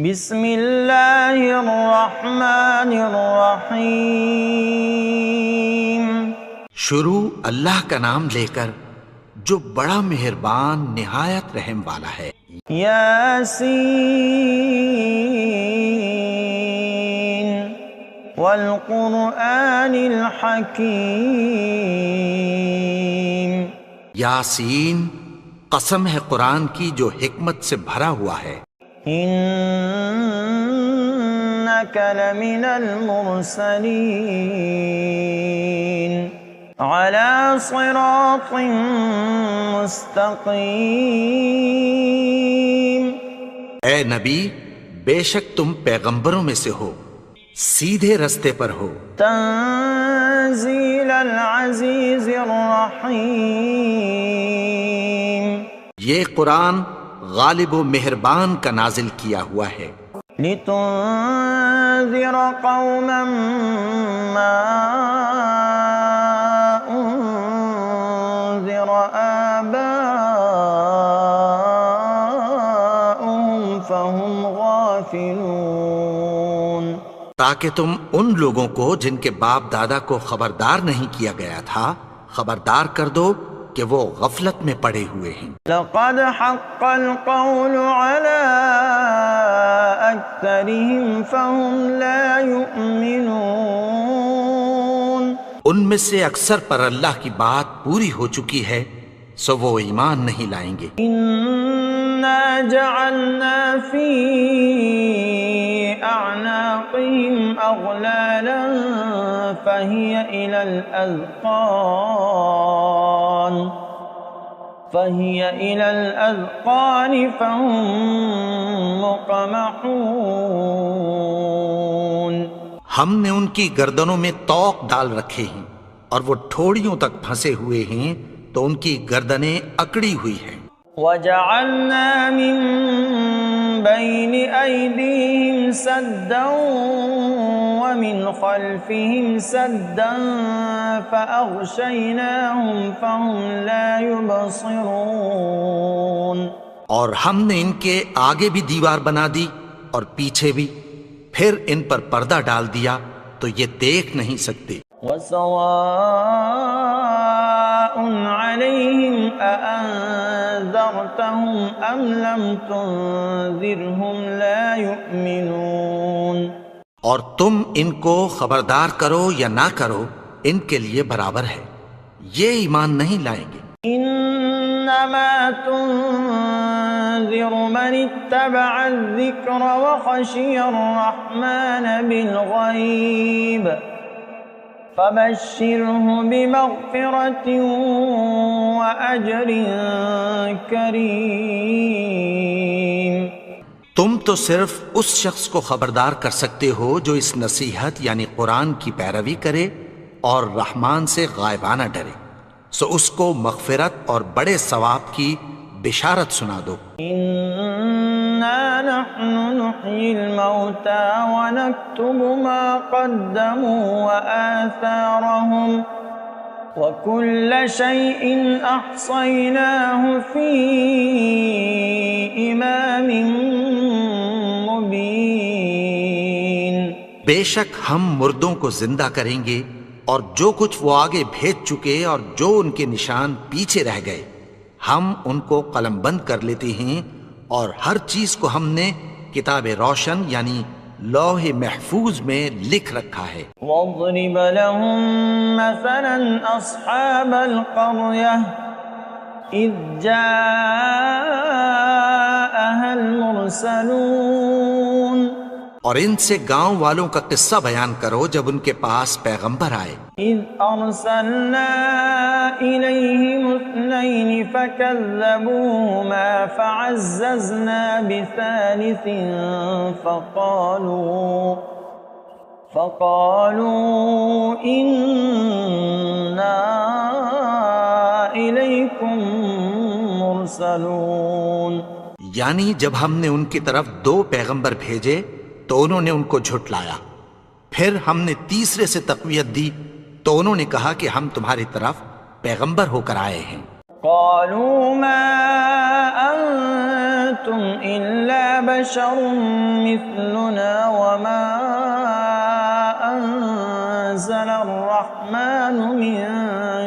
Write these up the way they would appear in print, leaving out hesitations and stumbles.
بسم اللہ الرحمن الرحیم۔ شروع اللہ کا نام لے کر جو بڑا مہربان نہایت رحم والا ہے۔ یاسین والقرآن الحکیم۔ یاسین، قسم ہے قرآن کی جو حکمت سے بھرا ہوا ہے۔ انک لمن المرسلین علی صراط مستقیم۔ اے نبی، بے شک تم پیغمبروں میں سے ہو، سیدھے رستے پر ہو۔ تنزیل العزیز الرحیم۔ یہ قرآن غالب و مہربان کا نازل کیا ہوا ہے۔ لتنذر قوما ما انذر آباؤهم فهم غافلون۔ تاکہ تم ان لوگوں کو جن کے باپ دادا کو خبردار نہیں کیا گیا تھا خبردار کر دو کہ وہ غفلت میں پڑے ہوئے ہیں۔ لقد حق القول على اکثرهم فهم لا يؤمنون۔ ان میں سے اکثر پر اللہ کی بات پوری ہو چکی ہے سو وہ ایمان نہیں لائیں گے۔ انا جعلنا في اعناقهم اغلالا فهي الى الاذقان فهم مقمحون۔ ہم نے ان کی گردنوں میں طوق ڈال رکھے ہیں اور وہ ٹھوڑیوں تک پھنسے ہوئے ہیں تو ان کی گردنیں اکڑی ہوئی ہیں۔ وَجَعَلْنَا مِن بَيْنِ أَيْدِيهِمْ سَدًّا وَمِنْ خَلْفِهِمْ سَدًّا فَأَغْشَيْنَاهُمْ فَهُمْ لَا يُبْصِرُونَ۔ اور ہم نے ان کے آگے بھی دیوار بنا دی اور پیچھے بھی، پھر ان پر پردہ ڈال دیا تو یہ دیکھ نہیں سکتے۔ وَسَوَاءٌ عَلَيْهِمْ أَأَنذَرْتَهُمْ أَمْ لَمْ تُنذِرْهُمْ لَا يُؤْمِنُونَ۔ اور تم ان کو خبردار کرو یا نہ کرو ان کے لیے برابر ہے، یہ ایمان نہیں لائیں گے۔ انما تنذر من اتبع الذکر وخشی الرحمن بالغیب فبشرہ بمغفرۃ واجر کریم۔ تم تو صرف اس شخص کو خبردار کر سکتے ہو جو اس نصیحت یعنی قرآن کی پیروی کرے اور رحمان سے غائبانہ ڈرے، سو اس کو مغفرت اور بڑے ثواب کی بشارت سنا دو۔ انا نحن نحیی الموتى ونکتب ما قدموا وآثارهم وكل شيء احصیناه فی امام مبین۔ بے شک ہم مردوں کو زندہ کریں گے اور جو کچھ وہ آگے بھیج چکے اور جو ان کے نشان پیچھے رہ گئے ہم ان کو قلم بند کر لیتے ہیں، اور ہر چیز کو ہم نے کتاب روشن یعنی لوح محفوظ میں لکھ رکھا ہے۔ وَاضْرِبْ لَهُمْ مَثَلًا أَصْحَابَ الْقَرْيَةِ إِذْ جَاءَهَا الْمُرْسَلُونَ۔ اور ان سے گاؤں والوں کا قصہ بیان کرو جب ان کے پاس پیغمبر آئے۔ إِذْ أَرْسَلْنَا إِلَيْهِمُ اثْنَيْنِ فَكَذَّبُوهُمَا فَعَزَّزْنَا بِثَالِثٍ فَقَالُوا إِنَّا إِلَيْكُمْ مُرْسَلُونَ۔ یعنی جب ہم نے ان کی طرف 2 پیغمبر بھیجے تو انہوں نے ان کو جھٹلایا، پھر ہم نے تیسرے سے تقویت دی تو انہوں نے کہا کہ ہم تمہاری طرف پیغمبر ہو کر آئے ہیں۔ قالوا ما أنتم إلا بشر مثلنا وما أنزل الرحمن من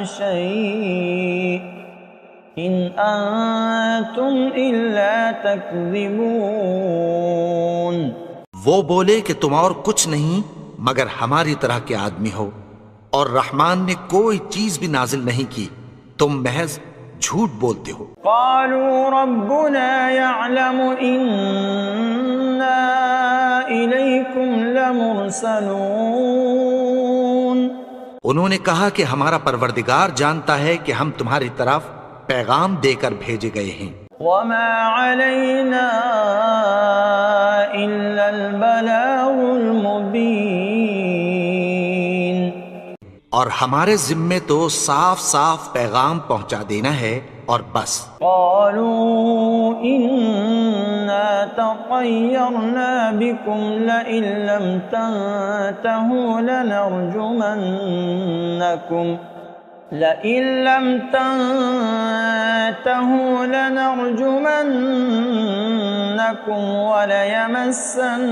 شيء إن أنتم إلا تكذبون. وہ بولے کہ تم اور کچھ نہیں مگر ہماری طرح کے آدمی ہو، اور رحمان نے کوئی چیز بھی نازل نہیں کی، تم محض جھوٹ بولتے ہو. قالوا ربنا يعلم إنا إليكم لمرسلون. انہوں نے کہا کہ ہمارا پروردگار جانتا ہے کہ ہم تمہاری طرف پیغام دے کر بھیجے گئے ہیں. وما علينا إلا البلاغ المبين. اور ہمارے ذمے تو صاف صاف پیغام پہنچا دینا ہے اور بس. قالوا إنا تطيرنا بكم لئن لم تنتهوا لنرجمنكم وليمسنكم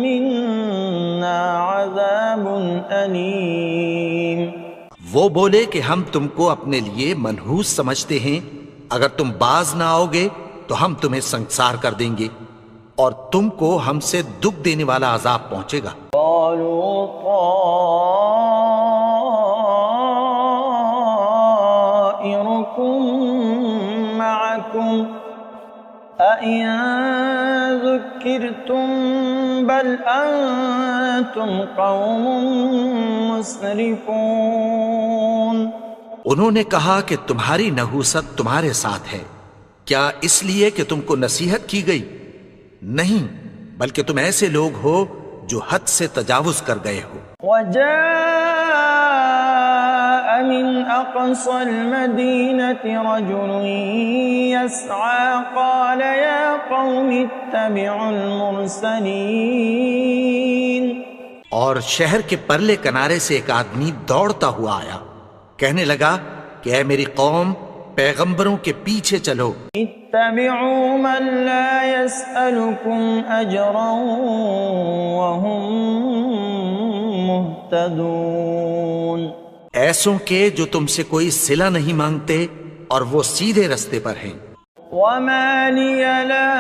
منا عذاب أليم. وہ بولے کہ ہم تم کو اپنے لیے منحوس سمجھتے ہیں، اگر تم باز نہ آؤ گے تو ہم تمہیں سنسار کر دیں گے اور تم کو ہم سے دکھ دینے والا عذاب پہنچے گا. قالوا طائركم معكم أئن ذكرتم بل أنتم قوم مسرفون. انہوں نے کہا کہ تمہاری نحوست تمہارے ساتھ ہے، کیا اس لیے کہ تم کو نصیحت کی گئی؟ نہیں، بلکہ تم ایسے لوگ ہو جو حد سے تجاوز کر گئے ہو. وجاء من أقصى المدينة رجل يسعى قال يا قوم اتبعوا المرسلين. اور شہر کے پرلے کنارے سے ایک آدمی دوڑتا ہوا آیا، کہنے لگا کہ اے میری قوم، پیغمبروں کے پیچھے چلو. اتبعوا من لا يسألكم أجرا وهم مهتدون. ایسوں کے جو تم سے کوئی صلہ نہیں مانگتے اور وہ سیدھے رستے پر ہیں. وما لي لا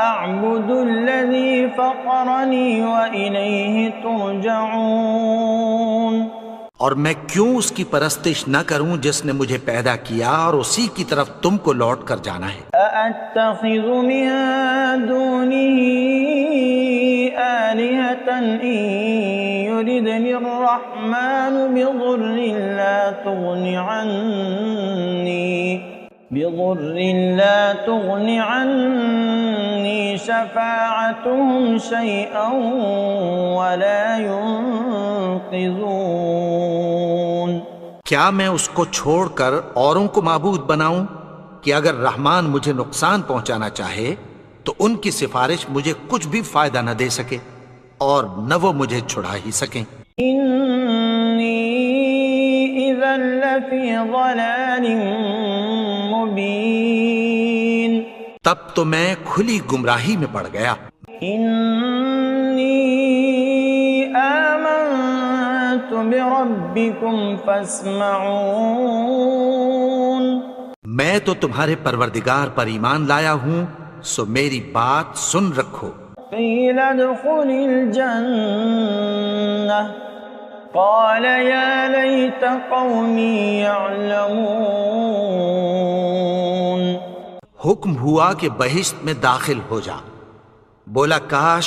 أعبد الذي فطرني وإليه ترجعون. اور میں کیوں اس کی پرستش نہ کروں جس نے مجھے پیدا کیا اور اسی کی طرف تم کو لوٹ کر جانا ہے. أأتخذ من دونه آلهة إن يردني الرحمن بضر لا تغن عني شفاعتهم شيئا ولا ينقذون. کیا میں اس کو چھوڑ کر اوروں کو معبود بناؤں کہ اگر رحمان مجھے نقصان پہنچانا چاہے تو ان کی سفارش مجھے کچھ بھی فائدہ نہ دے سکے اور نہ وہ مجھے چھڑا ہی سکیں. إني إذا لفي ضلال مبين. تب تو میں کھلی گمراہی میں پڑ گیا. إني آمنت بربكم فاسمعون. میں تو تمہارے پروردگار پر ایمان لایا ہوں، سو میری بات سن رکھو. قيل ادخل الجنة قال يا ليت قومي يعلمون. حکم ہوا کہ بہشت میں داخل ہو جا. بولا کاش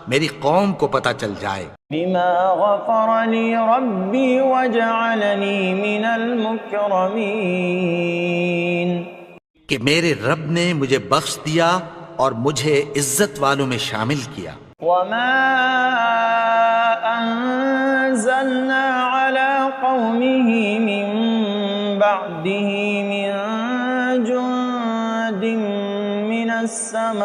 میری قوم کو پتہ چل جائے. بما غفر لي ربي وجعلني من المكرمين. کہ میرے رب نے مجھے بخش دیا اور مجھے عزت والوں میں شامل کیا. وما أنزلنا على قومه من بعده من جند من السماء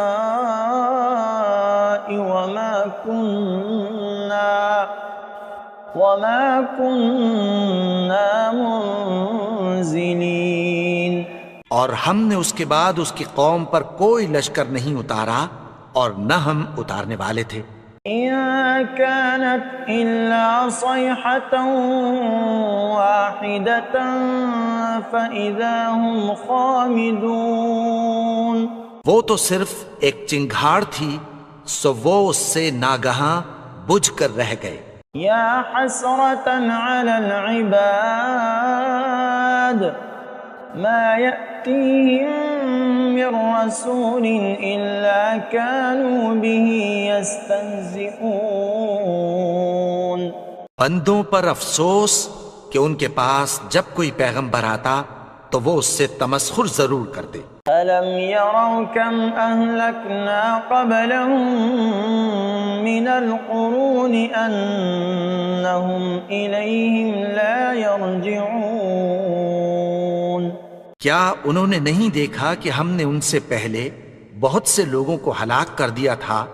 وما كنا منزلين. اور ہم نے اس کے بعد اس کی قوم پر کوئی لشکر نہیں اتارا اور نہ ہم اتارنے والے تھے۔ إن كانت إلا صيحة واحدة فإذا هم خامدون۔ وہ تو صرف ایک چنگھاڑ تھی، سو وہ اس سے ناگہاں بجھ کر رہ گئے۔ یا حسرة على العباد ما يأتيهم من رسول إلا كانوا به يستهزئون۔ بندوں پر افسوس کہ ان کے پاس جب کوئی پیغمبر آتا تو وہ اس سے تمسخر ضرور کرتے۔ أَلَمْ يَرَوْا كَمْ أَهْلَكْنَا قَبْلَهُمْ مِنَ الْقُرُونِ أَنَّهُمْ إِلَيْهِمْ لَا يَرْجِعُونَ۔ کیا انہوں نے نہیں دیکھا کہ ہم نے ان سے پہلے بہت سے لوگوں کو ہلاک کر دیا تھا،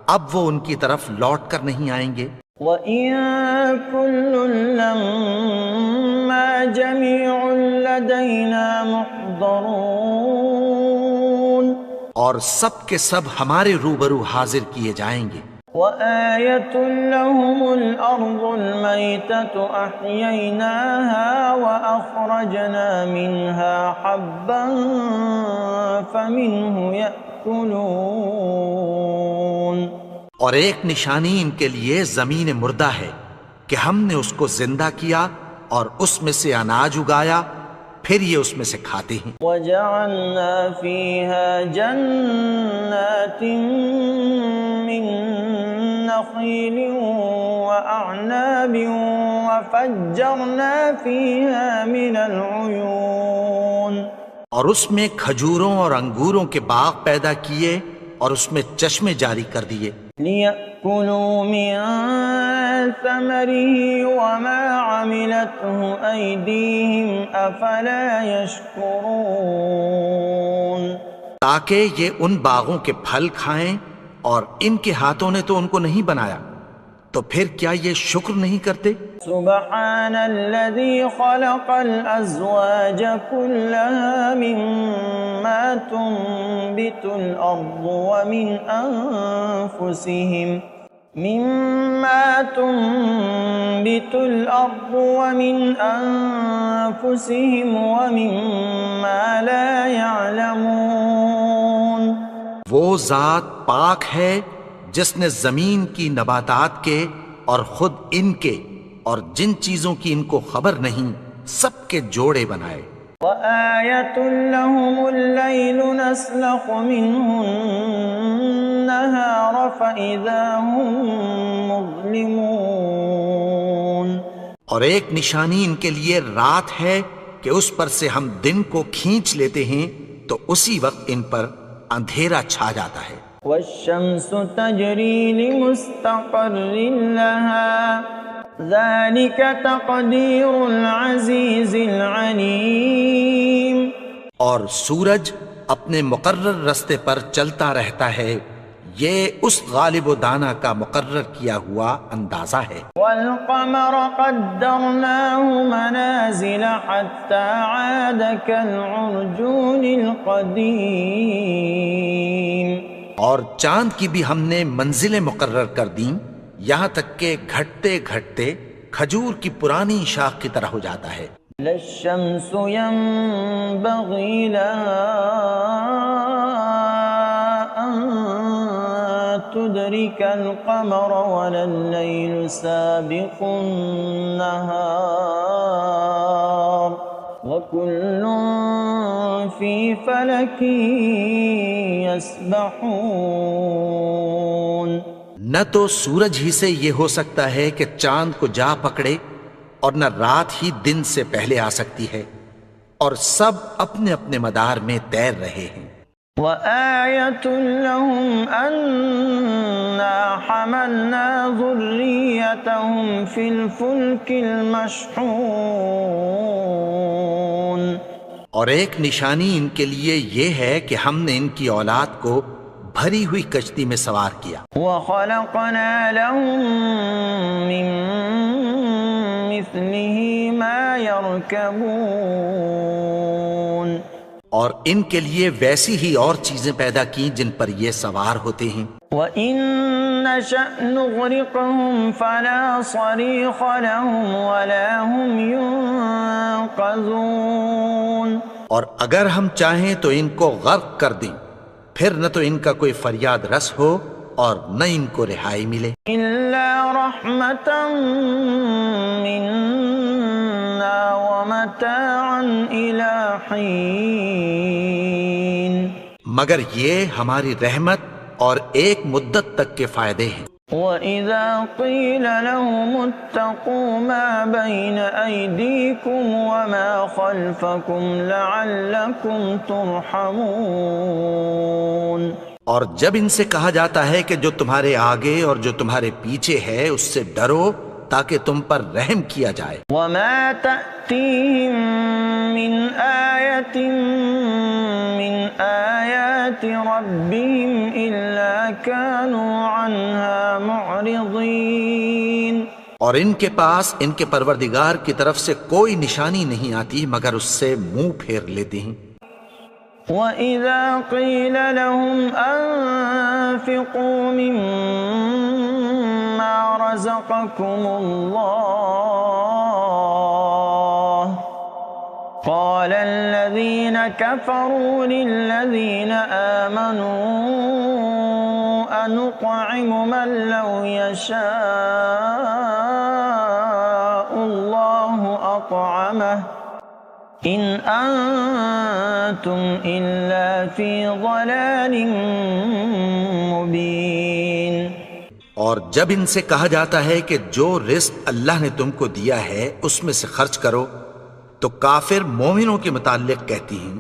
اب وہ ان کی طرف لوٹ کر نہیں آئیں گے؟ وَإِن كُلٌّ لَّمَّا جَمِيعٌ لَّدَيْنَا مُحْضَرُونَ۔ اور سب کے سب ہمارے روبرو حاضر کیے جائیں گے۔ وَآيَةٌ لَّهُمُ الْأَرْضُ الْمَيْتَةُ أَحْيَيْنَاهَا وَأَخْرَجْنَا مِنْهَا حَبًّا فَمِنْهُ يَأْكُلُونَ۔ اور ایک نشانی ان کے لیے زمین مردہ ہے کہ ہم نے اس کو زندہ کیا اور اس میں سے اناج اگایا، پھر یہ اس میں سے کھاتے ہیں۔ وَجَعَلْنَا فِيهَا جَنَّاتٍ مِّن نَخِيلٍ وَأَعْنَابٍ وَفَجَّرْنَا فِيهَا مِنَ الْعُيُونِ۔ اور اس میں کھجوروں اور انگوروں کے باغ پیدا کیے اور اس میں چشمے جاری کر دیے۔ لِيَأْكُلُوا مِن ثَمَرِهِ وَمَا عَمِلَتْهُ أَيْدِيهِمْ أَفَلَا يَشْكُرُونَ۔ تاکہ یہ ان باغوں کے پھل کھائیں، اور ان کے ہاتھوں نے تو ان کو نہیں بنایا، تو پھر کیا یہ شکر نہیں کرتے؟ سبحان الذي خلق الأزواج كلها مما تنبت الأرض ومن أنفسهم ومما لا يعلمون۔ وہ ذات پاک ہے جس نے زمین کی نباتات کے اور خود ان کے اور جن چیزوں کی ان کو خبر نہیں سب کے جوڑے بنائے۔ وَآيَةٌ لَّهُمُ اللَّيْلُ نَسْلَخُ مِنْهُ النَّهَارَ فَإِذَا هُم مُظْلِمُونَ۔ اور ایک نشانی ان کے لیے رات ہے کہ اس پر سے ہم دن کو کھینچ لیتے ہیں تو اسی وقت ان پر اندھیرا چھا جاتا ہے۔ وَالشَّمْسُ تَجْرِي لِمُسْتَقَرٍّ لَّهَا ذَلِكَ تَقْدِيرُ الْعَزِيزِ الْعَلِيمِ۔ اور سورج اپنے مقرر رستے پر چلتا رہتا ہے، یہ اس غالب و دانا کا مقرر کیا ہوا اندازہ ہے۔ وَالْقَمَرَ قَدَّرْنَاهُ مَنَازِلَ حَتَّى عَادَ كَالْعُرْجُونِ الْقَدِيمِ۔ اور چاند کی بھی ہم نے منزلیں مقرر کر دیں، یہاں تک کہ گھٹتے گھٹتے کھجور کی پرانی شاخ کی طرح ہو جاتا ہے۔ لَا الشَّمْسُ يَنبَغِي لَهَا أَن تُدْرِكَ الْقَمَرَ وَلَا اللَّيْلُ سَابِقُ النَّهَارِ وَكُلٌّ فِي فَلَكٍ يَسْبَحُونَ۔ نہ تو سورج ہی سے یہ ہو سکتا ہے کہ چاند کو جا پکڑے، اور نہ رات ہی دن سے پہلے آ سکتی ہے، اور سب اپنے اپنے مدار میں تیر رہے ہیں۔ وَآيَةٌ لَّهُمْ أَنَّا حَمَلْنَا ذُرِّيَّتَهُمْ فِي الْفُلْكِ الْمَشْحُونِ۔ اور ایک نشانی ان کے لیے یہ ہے کہ ہم نے ان کی اولاد کو بھری ہوئی کشتی میں سوار کیا۔ وَخَلَقْنَا لَهُم مِّن مِّثْلِهِ مَا يَرْكَبُونَ۔ اور ان کے لیے ویسی ہی اور چیزیں پیدا کی جن پر یہ سوار ہوتے ہیں. وَإِن نَّشَأْ نُغْرِقْهُمْ فَلَا صَرِيخَ لَهُمْ وَلَا هُمْ يُنقَذُونَ. اور اگر ہم چاہیں تو ان کو غرق کر دیں، پھر نہ تو ان کا کوئی فریاد رس ہو اور نہ ان کو رہائی ملے. إِلَّا رَحْمَةً مِّنَّا وَمَتَاعًا إِلَىٰ حِينٍ. مگر یہ ہماری رحمت اور ایک مدت تک کے فائدے ہیں. وَإِذَا قِيلَ لَهُمُ اتَّقُوا مَا بَيْنَ أَيْدِيكُمْ وَمَا خَلْفَكُمْ لَعَلَّكُمْ تُرْحَمُونَ. اور جب ان سے کہا جاتا ہے کہ جو تمہارے آگے اور جو تمہارے پیچھے ہے اس سے ڈرو تاکہ تم پر رحم کیا جائے. وَمَا تَأْتِيهِم مِّنْ آيَةٍ مِّنْ آيَاتِ رَبِّهِمْ إِلَّا كَانُوا عَنْهَا مُعْرِضِينَ. اور ان کے پاس ان کے پروردگار کی طرف سے کوئی نشانی نہیں آتی مگر اس سے منہ پھیر لیتے ہیں. وَإِذَا قِيلَ لَهُمْ أَنفِقُوا مِمَّا رَزَقَكُمُ اللَّهُ قَالَ الَّذِينَ كَفَرُوا لِلَّذِينَ آمَنُوا أَنُطْعِمُ مَن لَّوْ يَشَاءُ اللَّهُ أَطْعَمَهُ إِنْ أَنتُمْ إِلَّا فِي ضَلَالٍ مُبِينٍ. اور جب ان سے کہا جاتا ہے کہ جو رزق اللہ نے تم کو دیا ہے اس میں سے خرچ کرو تو کافر مومنوں کے متعلق کہتی ہیں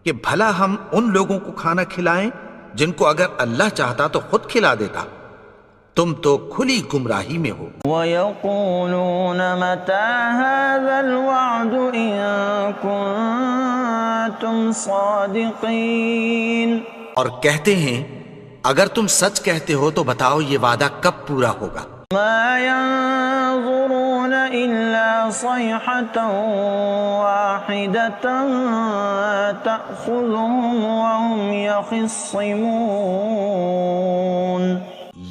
کہ بھلا ہم ان لوگوں کو کھانا کھلائیں جن کو اگر اللہ چاہتا تو خود کھلا دیتا. تم تو کھلی گمراہی میں ہو. وَيَقُولُونَ مَتَىٰ هَٰذَا الْوَعْدُ إِن كُنتُمْ صَادِقِينَ. اور کہتے ہیں اگر تم سچ کہتے ہو تو بتاؤ یہ وعدہ کب پورا ہوگا. مَا يَنظُرُونَ إِلَّا صَيْحَةً وَاحِدَةً تَأْخُذُهُمْ وَهُمْ يَخِصِّمُونَ.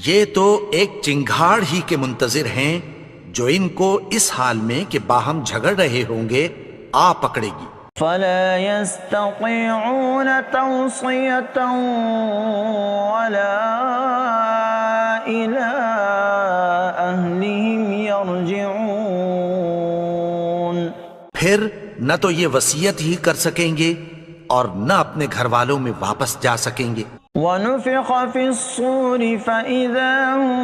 یہ تو ایک چنگھاڑ ہی کے منتظر ہیں جو ان کو اس حال میں کہ باہم جھگڑ رہے ہوں گے آ پکڑے گی. فَلَا يَسْتَطِيعُونَ تَوْصِيَةً وَلَا إِلَىٰ أَهْلِهِمْ يَرْجِعُونَ. پھر نہ تو یہ وصیت ہی کر سکیں گے اور نہ اپنے گھر والوں میں واپس جا سکیں گے. وَنُفِخَ فِي الصُّورِ فَإِذَا هُم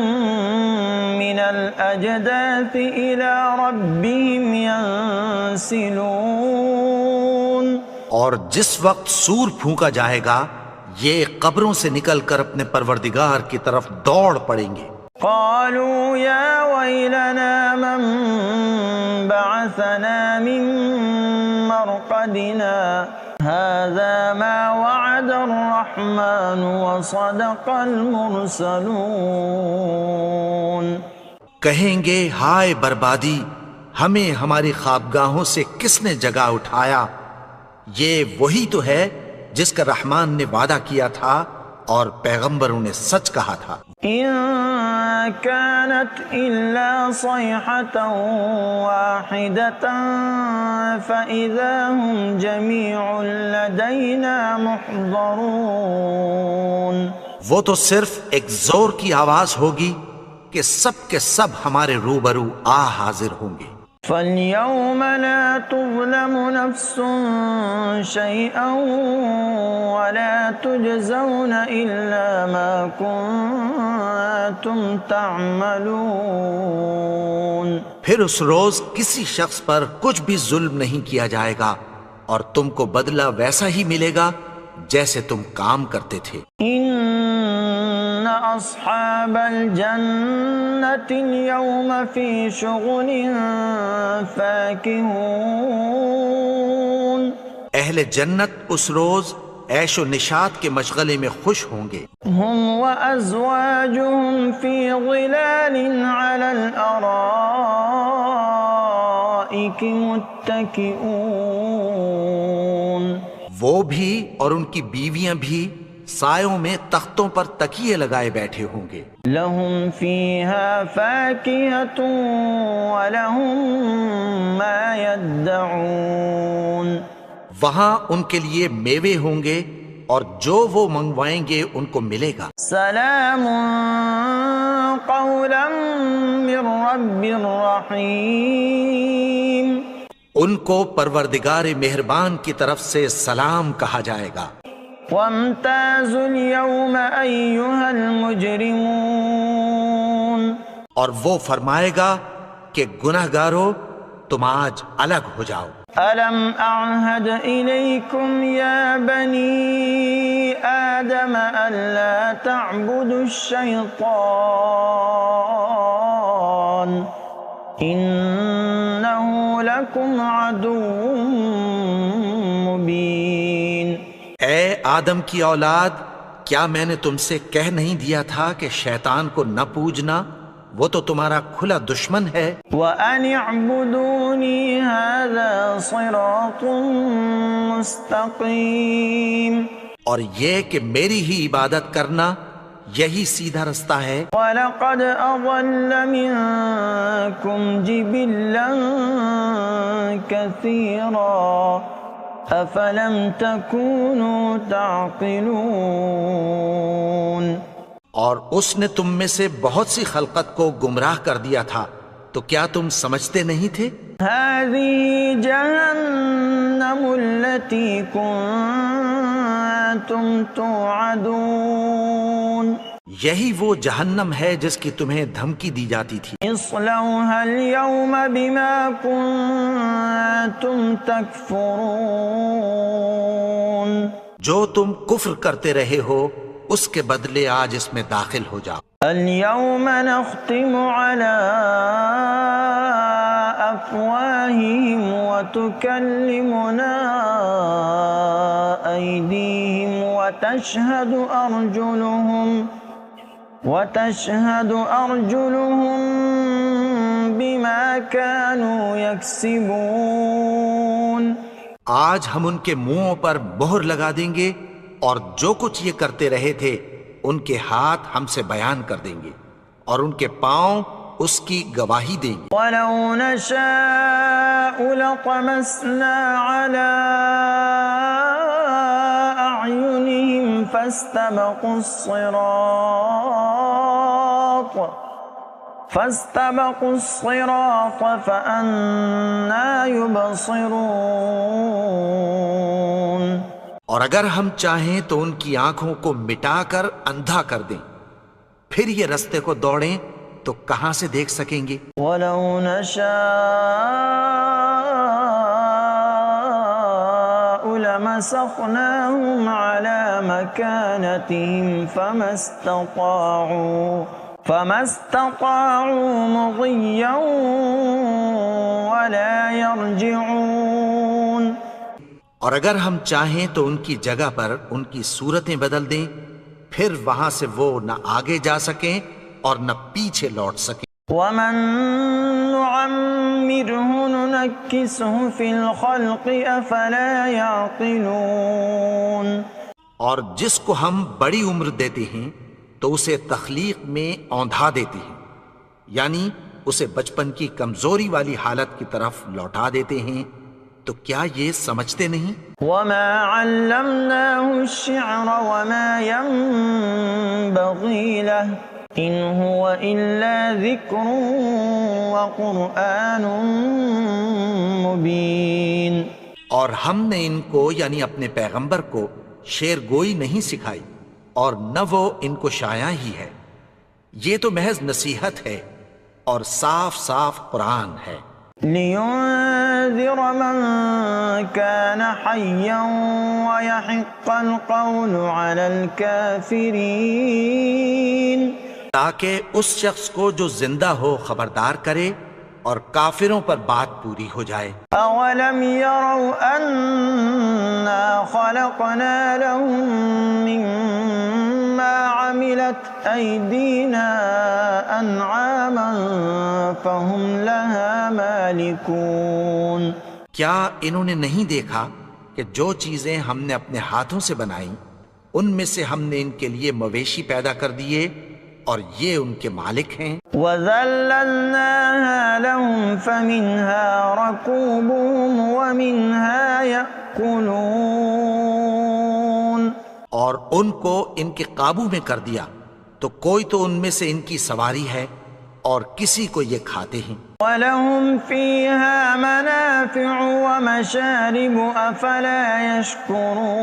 مِّنَ الْأَجْدَاثِ إِلَىٰ رَبِّهِمْ يَنسِلُونَ. اور جس وقت سور پھونکا جائے گا یہ قبروں سے نکل کر اپنے پروردگار کی طرف دوڑ پڑیں گے. قالوا يا ويلنا من بعثنا من مرقدنا هذا ما وعد الرحمن وصدق المرسلون. کہیں گے ہائے بربادی، ہمیں ہماری خوابگاہوں سے کس نے جگا اٹھایا؟ یہ وہی تو ہے جس کا رحمان نے وعدہ کیا تھا اور پیغمبروں نے سچ کہا تھا. إن كانت إلا صيحة واحدة فإذا هم جميع لدينا محضرون. وہ تو صرف ایک زور کی آواز ہوگی کہ سب کے سب ہمارے روبرو آ حاضر ہوں گے. فَالْيَوْمَ لَا تُظْلَمُ نَفْسٌ شَيْئًا وَلَا تُجْزَوْنَ إِلَّا مَا كُنتُمْ تَعْمَلُونَ. پھر اس روز کسی شخص پر کچھ بھی ظلم نہیں کیا جائے گا اور تم کو بدلہ ویسا ہی ملے گا جیسے تم کام کرتے تھے. إِنَّ أَصْحَابَ الْجَنَّةِ الْيَوْمَ فِي شُغُلٍ فَاكِهُونَ. اہل جنت اس روز عیش و نشاط کے مشغلے میں خوش ہوں گے. هُمْ وَأَزْوَاجُهُمْ فِي ظِلَالٍ عَلَى الْأَرَائِكِ مُتَّكِئُونَ. وہ بھی اور ان کی بیویاں بھی سایوں میں تختوں پر تکیے لگائے بیٹھے ہوں گے. لهم فيها فاكهة ولهم ما يدعون. وہاں ان کے لیے میوے ہوں گے اور جو وہ منگوائیں گے ان کو ملے گا. سلام قولا من رب رحیم. ان کو پروردگار مہربان کی طرف سے سلام کہا جائے گا. وامتازوا اليوم أيها المجرمون. اور وہ فرمائے گا کہ گنہگارو تم آج الگ ہو جاؤ. ألم أعهد إليكم يا بني آدم ألا تعبدوا الشيطان إنه لكم عدو مبين. اے آدم کی اولاد، کیا میں نے تم سے کہہ نہیں دیا تھا کہ شیطان کو نہ پوجنا، وہ تو تمہارا کھلا دشمن ہے. وَأَنِ اعْبُدُونِي هَذَا صِرَاطٌ مُسْتَقِيمٌ. اور یہ کہ میری ہی عبادت کرنا یہی سیدھا رستہ ہے. وَلَقَدْ أَضَلَّ مِنكُمْ جِبِلًّا كَثِيرًا أَفَلَمْ تَكُونُوا تَعْقِلُونَ. اور اس نے تم میں سے بہت سی خلقت کو گمراہ کر دیا تھا، تو کیا تم سمجھتے نہیں تھے؟ هذه جهنم التي كنتم توعدون. یہی وہ جہنم ہے جس کی تمہیں دھمکی دی جاتی تھی. اصلوها اليوم بما كنتم تكفرون. جو تم کفر کرتے رہے ہو اس کے بدلے آج اس میں داخل ہو جاؤ. اليوم نختم على أفواههم وتكلمنا أيديهم وتشهد أرجلهم بما كانوا يكسبون. آج ہم ان کے منہوں پر مہر لگا دیں گے اور جو کچھ یہ کرتے رہے تھے ان کے ہاتھ ہم سے بیان کر دیں گے اور ان کے پاؤں اس کی گواہی دیں گے. وَلَوْ نَشَاءُ لَطَمَسْنَا عَلَىٰ أَعْيُنِهِمْ فَاسْتَبَقُوا الصِّرَاطَ فَأَنَّىٰ يُبْصِرُونَ. اور اگر ہم چاہیں تو ان کی آنکھوں کو مٹا کر اندھا کر دیں، پھر یہ رستے کو دوڑیں تو کہاں سے دیکھ سکیں گے. وَلَوْ نَشَاءُ لَمَسَخْنَاهُمْ عَلَى مَكَانَتِهِمْ فَمَا اسْتَطَاعُوا مُضِيًّا وَلَا يَرْجِعُونَ. اور اگر ہم چاہیں تو ان کی جگہ پر ان کی صورتیں بدل دیں، پھر وہاں سے وہ نہ آگے جا سکیں اور نہ پیچھے لوٹ سکیں. وَمَن نُعَمِّرْهُ نُنَكِّسْهُ فِي الْخَلْقِ أَفَلَا يَعْقِلُونَ. اور جس کو ہم بڑی عمر دیتے ہیں تو اسے تخلیق میں اوندھا دیتے ہیں، یعنی اسے بچپن کی کمزوری والی حالت کی طرف لوٹا دیتے ہیں. تو کیا یہ سمجھتے نہیں؟ وَمَا عَلَّمْنَاهُ الشِّعْرَ وَمَا يَنبَغِي لَهُ إِنْ هُوَ إِلَّا ذِكْرٌ وَقُرْآنٌ مُبِينٌ. اور ہم نے ان کو یعنی اپنے پیغمبر کو شعر گوئی نہیں سکھائی اور نہ وہ ان کو شایع ہی ہے، یہ تو محض نصیحت ہے اور صاف صاف قرآن ہے. لِيُنذِرَ مَن كَانَ حَيًّا وَيَحِقَّ الْقَوْلُ عَلَى الْكَافِرِينَ. تاکہ اس شخص کو جو زندہ ہو خبردار کرے اور کافروں پر بات پوری ہو جائے. أَوَلَمْ يَرَوْا أَنَّا خَلَقْنَا لَهُم مِّمَّا عَمِلَتْ أَيْدِينَا أَنْعَامًا فَهُمْ لَهَا مَالِكُونَ. کیا انہوں نے نہیں دیکھا کہ جو چیزیں ہم نے اپنے ہاتھوں سے بنائیں ان میں سے ہم نے ان کے لیے مویشی پیدا کر دیے اور یہ ان کے مالک ہیں. وَذَلَّلْنَاهَا لَهُمْ فَمِنْهَا رَكُوبُهُمْ وَمِنْهَا يَأْكُلُونَ. اور ان کو ان کے قابو میں کر دیا تو کوئی تو ان میں سے ان کی سواری ہے اور کسی کو یہ کھاتے ہیں. وَلَهُمْ فِيهَا مَنَافِعُ وَمَشَارِبُ أَفَلَا يَشْكُرُونَ.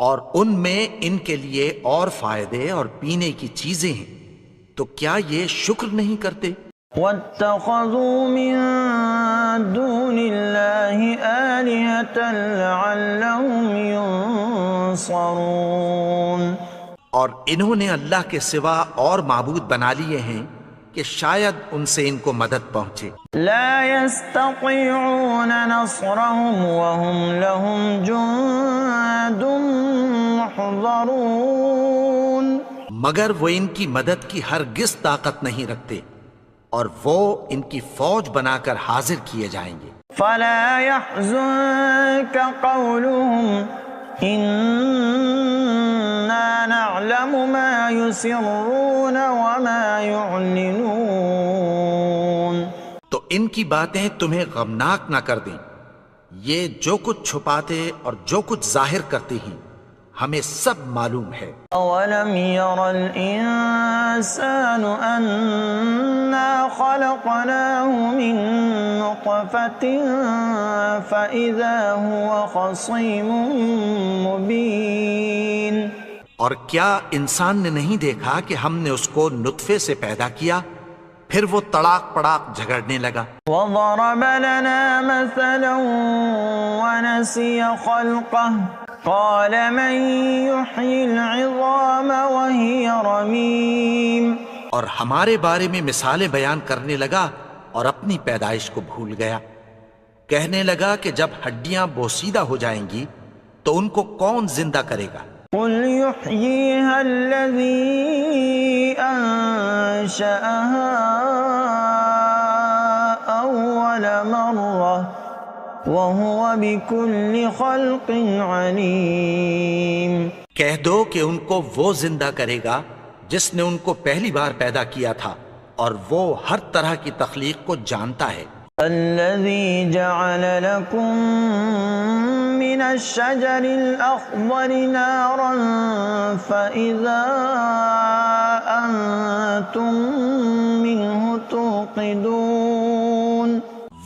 اور ان میں ان کے لیے اور فائدے اور پینے کی چیزیں ہیں تو کیا یہ شکر نہیں کرتے؟ وَاتَّخَذُوا مِن دُونِ اللَّهِ آلِهَةً لَعَلَّهُمْ يُنصَرُونَ. اور انہوں نے اللہ کے سوا اور معبود بنا لیے ہیں کہ شاید ان سے ان کو مدد پہنچے. لا يستطيعون نصرهم وهم لهم جند محضرون. مگر وہ ان کی مدد کی ہرگز طاقت نہیں رکھتے اور وہ ان کی فوج بنا کر حاضر کیے جائیں گے. فلا يحزنك قولهم إنا نعلم ما يسرون وما يعلنون. تو ان کی باتیں تمہیں غمناک نہ کر دیں. یہ جو کچھ چھپاتے اور جو کچھ ظاہر کرتے ہیں ہمیں سب معلوم ہے. أولم ير الإنسان أنا خلقناه من نطفة فإذا هو خصيم مبين. اور کیا انسان نے نہیں دیکھا کہ ہم نے اس کو نطفے سے پیدا کیا پھر وہ تڑاک پڑاک جھگڑنے لگا. وضرب لنا مثلا ونسي خلقه قال من يحيي العظام وهي رميم. اور ہمارے بارے میں مثالیں بیان کرنے لگا اور اپنی پیدائش کو بھول گیا. کہنے لگا کہ جب ہڈیاں بوسیدہ ہو جائیں گی تو ان کو کون زندہ کرے گا؟ قل يحييها الذي أنشأها أول مرة وهو بكل خلق عليم. کہہ دو کہ ان کو وہ زندہ کرے گا جس نے ان کو پہلی بار پیدا کیا تھا اور وہ ہر طرح کی تخلیق کو جانتا ہے. الذي جعل لكم من الشجر الأخضر نارا فإذا أنتم منه توقدون.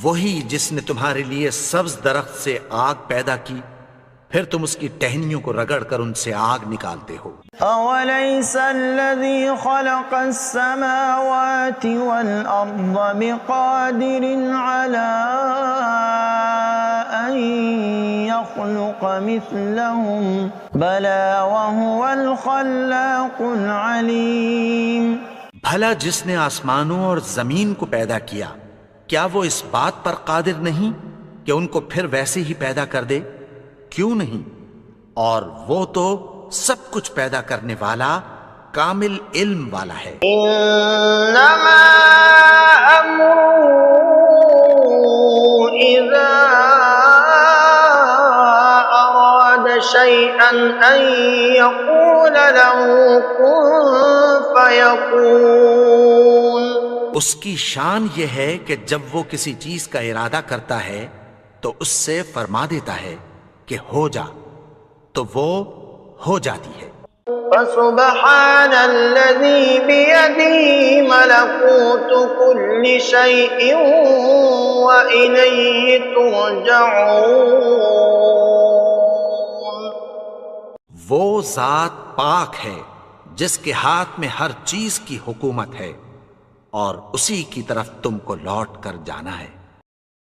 وہی جس نے تمہارے لیے سبز درخت سے آگ پیدا کی پھر تم اس کی ٹہنیوں کو رگڑ کر ان سے آگ نکالتے ہو. أوليس الذي خلق السماوات والأرض بقادر على أن يخلق مثلهم بلى وهو الخلاق العليم. بھلا جس نے آسمانوں اور زمین کو پیدا کیا کیا وہ اس بات پر قادر نہیں کہ ان کو پھر ویسے ہی پیدا کر دے؟ کیوں نہیں؟ اور وہ تو سب کچھ پیدا کرنے والا کامل علم والا ہے. انما امره اذا اراد شيئا ان يقول له كن فيكون. اس کی شان یہ ہے کہ جب وہ کسی چیز کا ارادہ کرتا ہے تو اس سے فرما دیتا ہے کہ ہو جا تو وہ ہو جاتی ہے. فسبحان الذي بيده ملكوت كل شيء وإليه ترجعون. وہ ذات پاک ہے جس کے ہاتھ میں ہر چیز کی حکومت ہے اور اسی کی طرف تم کو لوٹ کر جانا ہے.